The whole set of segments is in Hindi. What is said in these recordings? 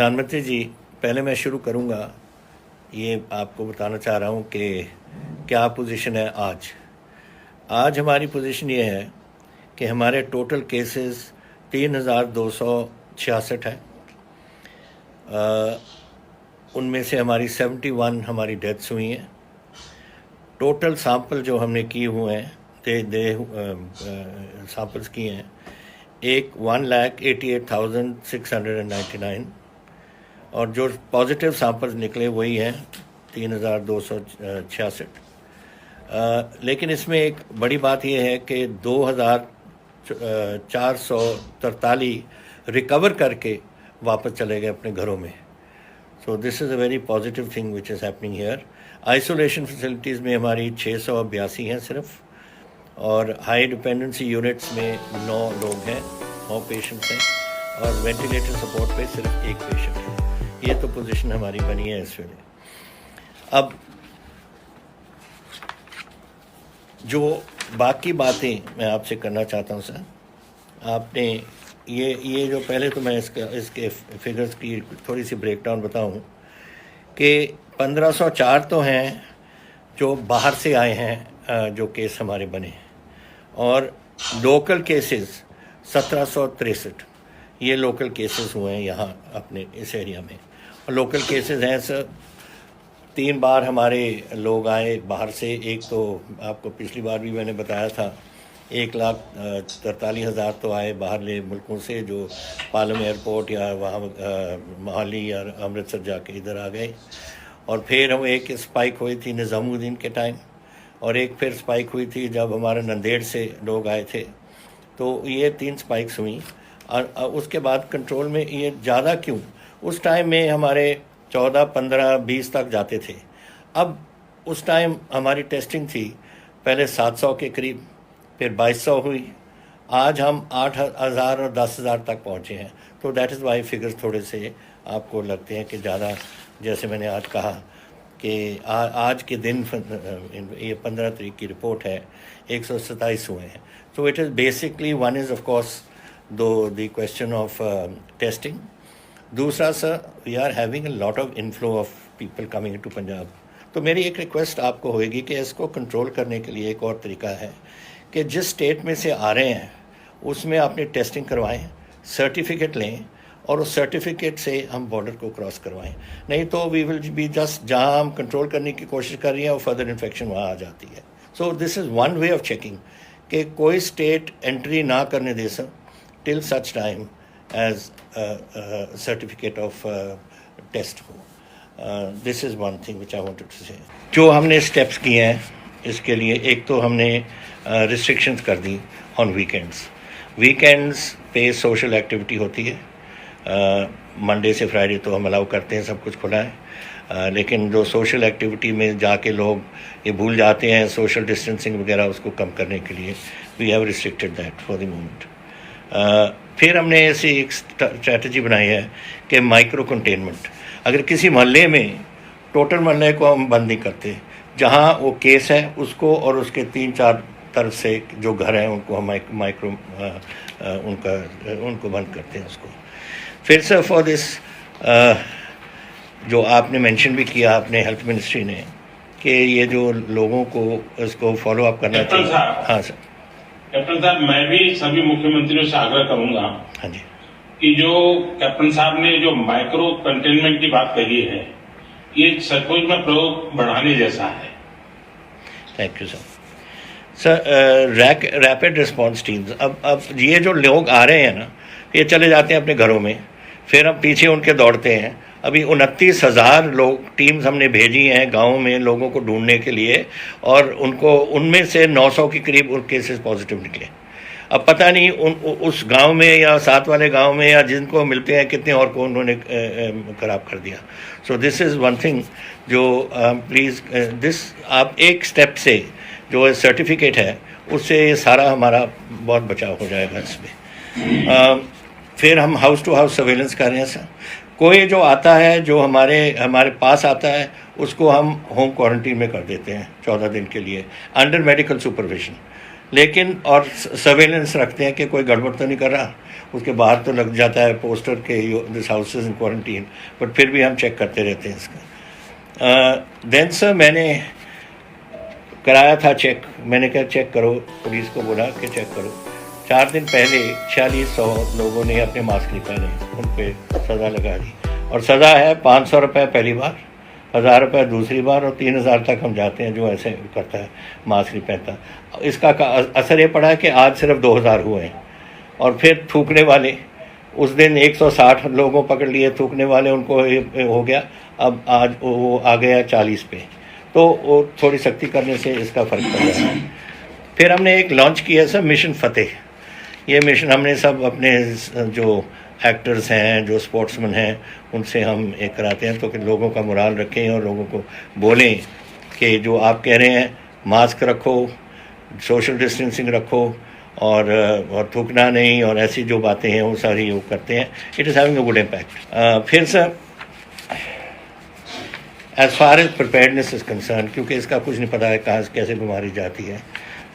प्रधानमंत्री जी, पहले मैं शुरू करूंगा, ये आपको बताना चाह रहा हूं कि क्या पोजीशन है आज हमारी पोजीशन ये है कि हमारे टोटल केसेस 3,266 है। उनमें से हमारी 71 हमारी डेथ्स हुई हैं। टोटल सैंपल जो हमने किए हुए हैं सैंपल्स किए हैं 1,88,699 और जो पॉजिटिव सैंपल्स निकले वही हैं 3,266। लेकिन इसमें एक बड़ी बात यह है कि 2,443 रिकवर करके वापस चले गए अपने घरों में। सो this is a very positive thing which is happening here. Isolation facilities में हमारी 682 हैं सिर्फ, और हाई डिपेंडेंसी यूनिट्स में 9 लोग हैं, 9 पेशेंट्स हैं, और वेंटिलेटर सपोर्ट पे सिर्फ 1 पेशेंट है। ये तो पोजीशन हमारी बनी है इस वेले। अब जो बाकी बातें मैं आपसे करना चाहता हूँ सर, आपने ये जो पहले तो मैं इसके फिगर्स की थोड़ी सी ब्रेकडाउन बताऊँ कि 1504 तो हैं जो बाहर से आए हैं, जो केस हमारे बने, और लोकल केसेस 1763 ये लोकल केसेस हुए हैं यहाँ अपने इस एरिया में। और लोकल केसेस हैं सर, 3 बार हमारे लोग आए बाहर से। एक तो आपको पिछली बार भी मैंने बताया था 1,43,000 तो आए बाहरले मुल्कों से, जो पालम एयरपोर्ट या वहाँ मोहाली या अमृतसर जाके इधर आ गए। और फिर हम एक स्पाइक हुई थी निज़ामुद्दीन के टाइम, और एक फिर स्पाइक हुई थी जब हमारे नंदेड़ से लोग आए थे। तो ये 3 स्पाइक्स हुई, और उसके बाद कंट्रोल में ये ज़्यादा क्यों, उस टाइम में हमारे 14, 15, 20 तक जाते थे। अब उस टाइम हमारी टेस्टिंग थी पहले 700 के करीब, फिर 2200 हुई, आज हम 8,000 और 10,000 तक पहुँचे हैं। तो दैट इज़ वाई फिगर्स थोड़े से आपको लगते हैं कि ज़्यादा, जैसे मैंने आज कहा कि आज के दिन ये 15 तारीख की रिपोर्ट है 127 हुए हैं। So it is basically one is of course the question of testing. दूसरा sir, we are having a lot of inflow of people coming to Punjab. तो मेरी एक रिक्वेस्ट आपको होएगी कि इसको कंट्रोल करने के लिए एक और तरीका है कि जिस स्टेट में से आ रहे हैं उसमें आपने टेस्टिंग करवाएं, सर्टिफिकेट लें, और उस सर्टिफिकेट से हम बॉर्डर को क्रॉस करवाएं। नहीं तो वी विल बी जस्ट, जहां हम कंट्रोल करने की कोशिश कर रही हैं वो फर्दर इन्फेक्शन वहाँ आ जाती है। So this is one way of checking कि कोई स्टेट एंट्री ना करने दे sir till such time as certificate of test हो। This is one thing which I wanted to say. जो हमने स्टेप्स किए हैं इसके लिए, एक तो हमने रिस्ट्रिक्शंस कर दी ऑन वीकेंड्स पे सोशल एक्टिविटी होती है। मंडे से फ्राइडे तो हम अलाउ करते हैं, सब कुछ खुला है, लेकिन जो सोशल एक्टिविटी में जाके लोग ये भूल जाते हैं सोशल डिस्टेंसिंग वगैरह, उसको कम करने के लिए we have restricted that for the moment. फिर हमने ऐसी एक स्ट्रैटेजी बनाई है कि माइक्रो कंटेनमेंट। अगर किसी मोहल्ले में, टोटल मोहल्ले को हम बंद नहीं करते, जहाँ वो केस है उसको और उसके 3-4 तरफ से जो घर हैं उनको हम उनको बंद करते हैं उसको। फिर सर फॉर दिस जो आपने मेंशन भी किया अपने हेल्थ मिनिस्ट्री ने कि ये जो लोगों को इसको फॉलो अप करना चाहिए। हाँ सर। कैप्टन साहब, मैं भी सभी मुख्यमंत्रियों से आग्रह करूंगा, हाँ जी, कि जो कैप्टन साहब ने जो माइक्रो कंटेनमेंट की बात कही है, ये सचमुच में प्रयोग बढ़ाने जैसा है। Thank you sir. Sir rapid response teams, अब ये जो लोग आ रहे हैं ना, ये चले जाते हैं अपने घरों में, फिर हम पीछे उनके दौड़ते हैं। अभी 29,000 लोग टीम्स हमने भेजी हैं गाँव में लोगों को ढूंढने के लिए, और उनमें से 900 के करीब केसेस पॉजिटिव निकले। अब पता नहीं उस गांव में या साथ वाले गांव में या जिनको मिलते हैं कितने और को उन्होंने खराब कर दिया। सो दिस इज़ वन थिंग जो प्लीज़ दिस आप एक स्टेप से जो सर्टिफिकेट है उससे ये सारा हमारा बहुत बचाव हो जाएगा इसमें। फिर हम हाउस टू हाउस सर्वेलेंस कर रहे हैं सर। कोई जो आता है, जो हमारे पास आता है, उसको हम होम क्वारंटीन में कर देते हैं 14 दिन के लिए अंडर मेडिकल सुपरविजन। लेकिन और सर्वेलेंस रखते हैं कि कोई गड़बड़ तो नहीं कर रहा, उसके बाहर तो लग जाता है पोस्टर के this house is in quarantine, but फिर भी हम चेक करते रहते हैं इसका। देन सर मैंने कराया था चेक, मैंने कहा चेक करो, पुलिस को बोला कि चेक करो। 4 दिन पहले 4600 लोगों ने अपने मास्क नहीं पहने, उन पर सज़ा लगा दी, और सज़ा है 500 रुपये पहली बार, 1000 रुपये दूसरी बार, और 3000 तक हम जाते हैं जो ऐसे करता है मास्क नहीं पहनता। इसका असर ये पड़ा है कि आज सिर्फ 2000 हुए हैं। और फिर थूकने वाले, उस दिन 160 लोगों पकड़ लिए थूकने वाले, उनको हो गया, अब आज वो आ गया 40 पे, तो वो थोड़ी सख्ती करने से इसका फ़र्क पड़ रहा है। फिर हमने एक लॉन्च किया सर मिशन फ़तेह। ये मिशन हमने सब अपने जो एक्टर्स हैं, जो स्पोर्ट्समैन हैं, उनसे हम एक कराते हैं, तो कि लोगों का मोराल रखें और लोगों को बोलें कि जो आप कह रहे हैं मास्क रखो, सोशल डिस्टेंसिंग रखो, और थूकना नहीं, और ऐसी जो बातें हैं वो सारी वो करते हैं। It is having a good impact. फिर sir as far as preparedness is concern, क्योंकि इसका कुछ नहीं पता है कहाँ से कैसे बीमारी जाती है,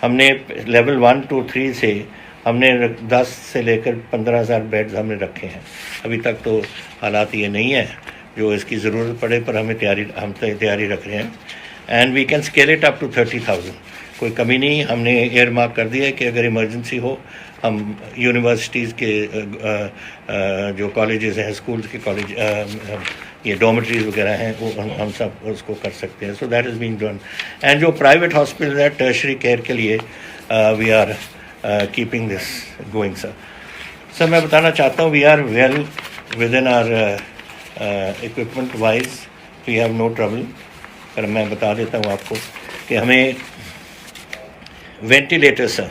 हमने लेवल 1 to 3 से हमने 10 से लेकर 15,000 बेड्स हमने रखे हैं। अभी तक तो हालात ये नहीं है, जो इसकी ज़रूरत पड़े पर हम तैयारी रख रहे हैं, and we can scale it up to 30,000। कोई कमी नहीं, हमने एयर मार्क कर दिया है कि अगर इमरजेंसी हो हम यूनिवर्सिटीज़ के जो कॉलेजेस हैं, स्कूल्स के कॉलेज, ये डॉर्मेटरीज वगैरह हैं, वो हम सब उसको कर सकते हैं। So that is being done. And जो प्राइवेट हॉस्पिटल है टर्शरी केयर के लिए we are keeping this going sir मैं बताना चाहता हूँ we are well within our equipment wise, we have no trouble. पर मैं बता देता हूँ आपको कि हमें वेंटिलेटर सर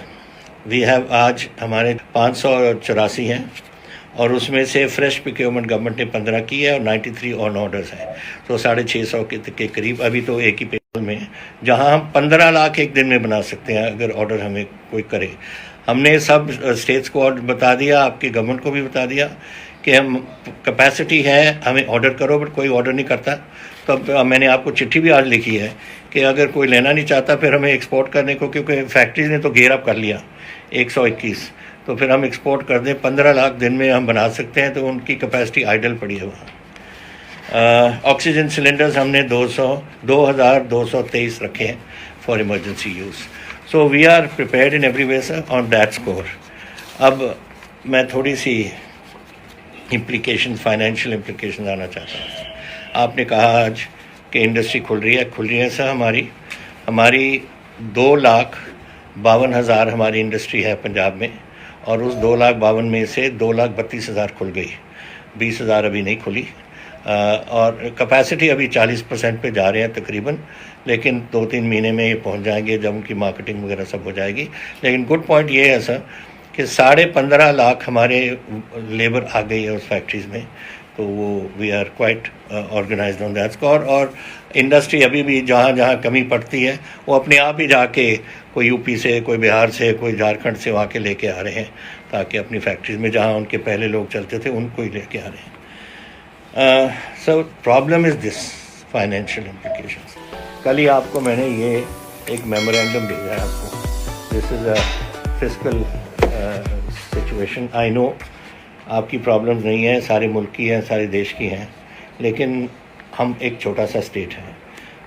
वी हैव आज हमारे 584 हैं, और उसमें से फ्रेश प्रोक्योरमेंट गवर्नमेंट ने 15 की है और 93 ऑन ऑर्डर्स हैं, तो 650 के करीब अभी तो एक ही पेपर में है, जहां हम 15 लाख एक दिन में बना सकते हैं अगर ऑर्डर हमें कोई करे। हमने सब स्टेट्स को बता दिया, आपकी गवर्नमेंट को भी बता दिया कि हम कैपेसिटी है, हमें ऑर्डर करो, बट कोई ऑर्डर नहीं करता। तो अब मैंने आपको चिट्ठी भी आज लिखी है कि अगर कोई लेना नहीं चाहता फिर हमें एक्सपोर्ट करने को, क्योंकि फैक्ट्रीज ने तो गेयर अप कर लिया 121, तो फिर हम एक्सपोर्ट कर दें, 15 लाख दिन में हम बना सकते हैं, तो उनकी कैपेसिटी आइडल पड़ी है वहाँ। ऑक्सीजन सिलेंडर्स हमने 2223 रखे हैं for emergency use. So we are prepared in every way sir on that score. अब मैं थोड़ी सी फाइनेंशियल इम्प्लीकेशन आना चाहता हूँ। आपने कहा आज कि इंडस्ट्री खुल रही है सर। हमारी 2,52,000 हमारी इंडस्ट्री है पंजाब में, और उस 2,52,000 में से 2,32,000 खुल गई, 20,000 अभी नहीं खुली, और कैपेसिटी अभी 40% पे जा रहे हैं तकरीबन, लेकिन 2-3 महीने में ये पहुंच जाएंगे जब उनकी मार्केटिंग वगैरह सब हो जाएगी। लेकिन गुड पॉइंट ये है सर कि 15.5 लाख हमारे लेबर आ गई है उस फैक्ट्रीज़ में, तो वो we are quite organised on that score. और इंडस्ट्री अभी भी जहाँ जहाँ कमी पड़ती है वो अपने आप ही जाके कोई यूपी से, कोई बिहार से, कोई झारखंड से वहाँ के लेके आ रहे हैं, ताकि अपनी फैक्ट्रीज में जहाँ उनके पहले लोग चलते थे उनको ही लेके आ रहे हैं। So problem is this financial implications. कल ही आपको मैंने ये एक मेमोरेंडम भेजा है आपको, this is a fiscal situation. I know आपकी प्रॉब्लम्स नहीं है, सारे मुल्क की हैं, सारे देश की हैं, लेकिन हम एक छोटा सा स्टेट हैं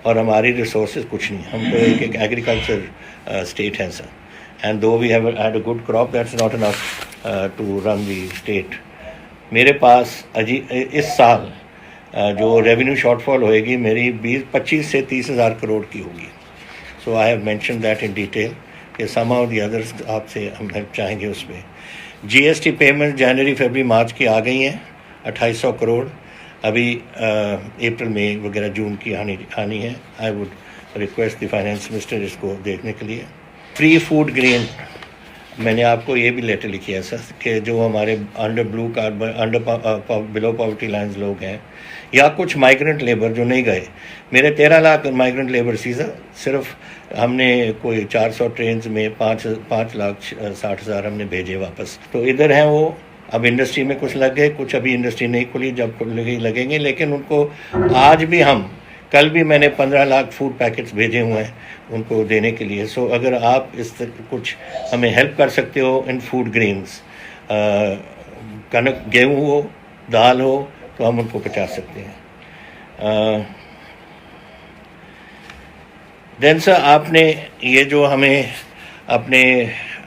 और हमारी रिसोर्सेज कुछ नहीं। हम तो एक एग्रीकल्चर स्टेट हैं sir, and though we have had a good crop that's not enough to run the state. मेरे पास इस साल जो रेवेन्यू शॉर्टफॉल होएगी मेरी 25 से 30 हज़ार करोड़ की होगी। So I have mention that in detail कि सम ऑफ द अदर्स आपसे हम हेल्प चाहेंगे उसमें। जीएसटी पेमेंट जनवरी फरवरी मार्च की आ गई हैं 2800 करोड़, अभी अप्रैल मई वगैरह जून की आनी है। I would request the finance minister इसको देखने के लिए। फ्री फूड ग्रेन मैंने आपको ये भी लेटर लिखी है सर कि जो हमारे under blue card below poverty lines लोग हैं या कुछ माइग्रेंट लेबर जो नहीं गए, मेरे 13 लाख माइग्रेंट लेबर सी सर, सिर्फ हमने कोई 400 ट्रेन में 5,60,000 हमने भेजे वापस। तो इधर हैं वो, अब इंडस्ट्री में कुछ लग गए, कुछ अभी इंडस्ट्री नहीं खुली, जब खुलेगी लगेंगे, लेकिन उनको आज भी हम कल भी मैंने 15 लाख फूड पैकेट्स भेजे हुए हैं उनको देने के लिए। सो अगर आप इस तरह कुछ हमें हेल्प कर सकते हो इन फूड ग्रेन्स, कनक गेहूँ हो, दाल हो, तो हम उनको पहुँचा सकते हैं। देन सर, आपने ये जो हमें अपने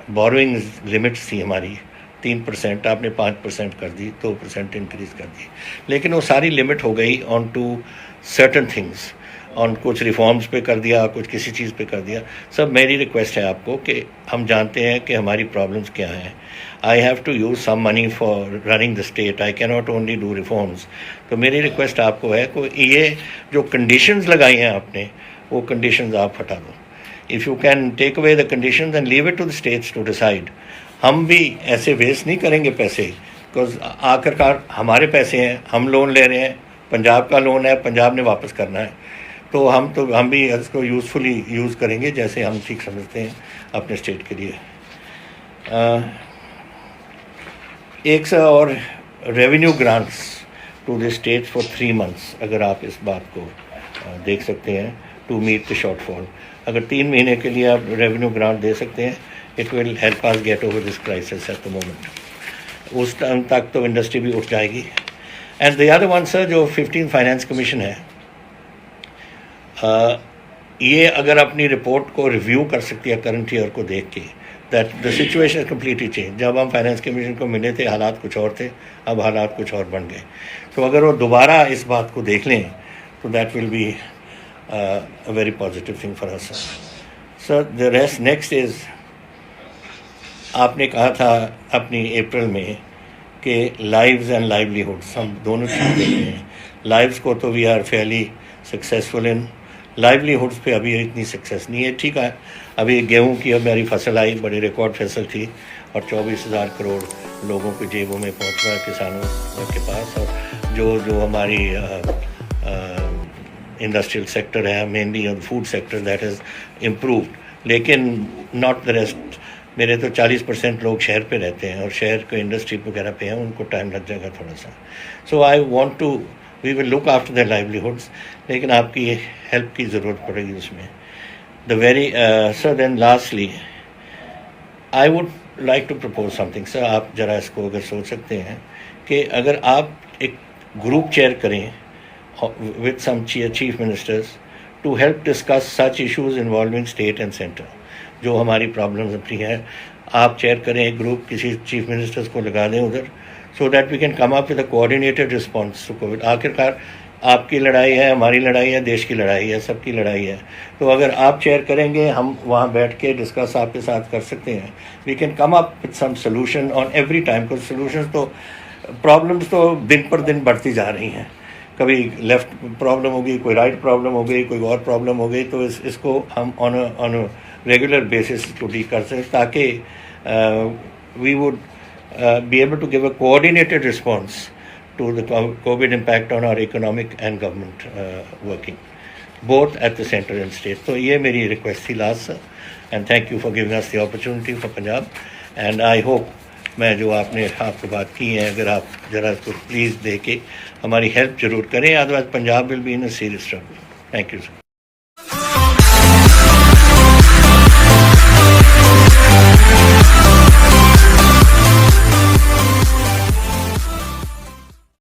बोरोइंग लिमिट्स थी हमारी 3%, आपने 5% कर दी, 2% इंक्रीज़ कर दी, लेकिन वो सारी लिमिट हो गई on to certain things, on कुछ रिफॉर्म्स पे कर दिया, कुछ किसी चीज़ पे कर दिया। सब मेरी रिक्वेस्ट है आपको कि हम जानते हैं कि हमारी प्रॉब्लम्स क्या हैं। I have to use some money for running the state, I can not only do reforms. तो मेरी रिक्वेस्ट आपको है कि ये जो कंडीशंस लगाई हैं आपने, वो कंडीशंस आप हटा दो। If you can take away the conditions and leave it to the states to decide. हम भी ऐसे वेस्ट नहीं करेंगे पैसे, बिकॉज आखिरकार हमारे पैसे हैं, हम लोन ले रहे हैं, पंजाब का लोन है, पंजाब ने वापस करना है, तो हम भी इसको यूज़फुली यूज़ करेंगे जैसे हम ठीक समझते हैं अपने स्टेट के लिए। एक सा और revenue grants to the state for 3 months, अगर आप इस बात को देख सकते हैं, टू मीट द शॉर्टफॉल। अगर 3 महीने के लिए आप रेवेन्यू ग्रांट दे सकते हैं, it will help us get over this crisis at the moment. उस टाइम तक तो इंडस्ट्री भी उठ जाएगी। And the other one sir, जो 15 फाइनेंस कमीशन है, ये अगर अपनी रिपोर्ट को रिव्यू कर सकती है करंट ईयर को देख के, that the situation completely change. जब हम फाइनेंस कमीशन को मिले थे हालात कुछ और थे, अब हालात कुछ और बन गए। तो अगर वो दोबारा इस बात को देख लें तो that will be a very positive thing for us. Sir, the rest next is, आपने कहा था अपनी अप्रैल में कि लाइव्स एंड लाइवलीहुड्स हम दोनों चीज़ देखते हैं। लाइव्स को तो we are fairly successful in, livelihoods पे अभी इतनी सक्सेस नहीं है। ठीक है, अभी गेहूं की हमारी फसल आई, बड़ी रिकॉर्ड फसल थी, और 24,000 करोड़ लोगों के जेबों में पहुंच रहा है, किसानों के पास। और जो हमारी इंडस्ट्रियल सेक्टर है, mainly on food sector, that is improved, लेकिन नॉट द रेस्ट। मेरे तो 40% लोग शहर पे रहते हैं और शहर के इंडस्ट्री वगैरह पे हैं, उनको टाइम लग जाएगा थोड़ा सा। So I want to, we will look after their livelihoods, लेकिन आपकी हेल्प की ज़रूरत पड़ेगी उसमें। The very sir, then lastly I would like to propose something. Sir, आप ज़रा इसको अगर सोच सकते हैं कि अगर आप एक ग्रुप चेयर करें with some chief ministers to help discuss such issues involving state and center, जो हमारी प्रॉब्लम्स अपनी है, आप चेयर करें एक ग्रुप, किसी चीफ मिनिस्टर्स को लगा दें उधर, so that we can come up with a coordinated response to Covid. आखिरकार आपकी लड़ाई है, हमारी लड़ाई है, देश की लड़ाई है, सबकी लड़ाई है। तो अगर आप चेयर करेंगे, हम वहाँ बैठ के डिस्कस आपके साथ कर सकते हैं। We can come up with some solution on every time, कुछ सोल्यूशन तो, प्रॉब्लम्स तो दिन पर दिन बढ़ती जा रही हैं। कभी लेफ्ट प्रॉब्लम होगी, कोई राइट प्रॉब्लम हो गई, कोई और प्रॉब्लम हो गई, तो इसको हम ऑन अ रेगुलर बेसिस को डील कर सकें, ताकि we would be able to give a coordinated response to the Covid impact on our economic and government working both at the centre and state. तो ये मेरी रिक्वेस्ट थी last sir, and thank you for giving us the opportunity for Punjab. And I hope, मैं जो आपने आपको बात की है, अगर आप ज़रा इसको प्लीज़ दे के हमारी हेल्प ज़रूर करें, otherwise Punjab will be in a serious trouble. Thank you sir.